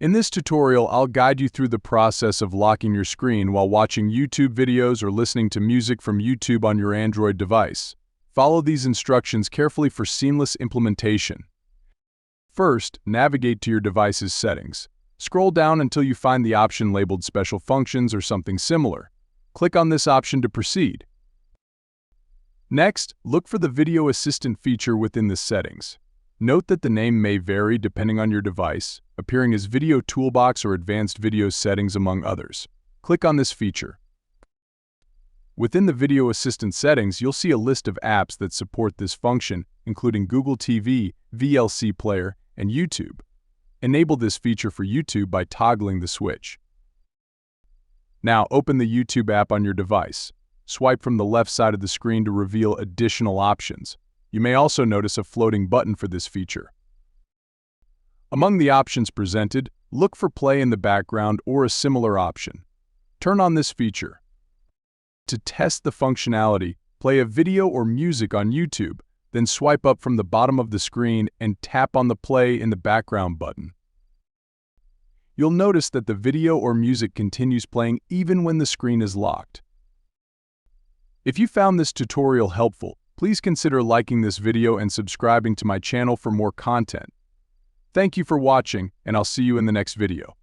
In this tutorial, I'll guide you through the process of locking your screen while watching YouTube videos or listening to music from YouTube on your Android device. Follow these instructions carefully for seamless implementation. First, navigate to your device's settings. Scroll down until you find the option labeled Special Functions or something similar. Click on this option to proceed. Next, look for the Video Assistant feature within the settings. Note that the name may vary depending on your device, appearing as Video Toolbox or Advanced Video Settings among others. Click on this feature. Within the Video Assistant settings, you'll see a list of apps that support this function, including Google TV, VLC Player, and YouTube. Enable this feature for YouTube by toggling the switch. Now open the YouTube app on your device. Swipe from the left side of the screen to reveal additional options. You may also notice a floating button for this feature. Among the options presented, look for Play in the background or a similar option. Turn on this feature. To test the functionality, play a video or music on YouTube, then swipe up from the bottom of the screen and tap on the Play in the background button. You'll notice that the video or music continues playing even when the screen is locked. If you found this tutorial helpful, please consider liking this video and subscribing to my channel for more content. Thank you for watching, and I'll see you in the next video.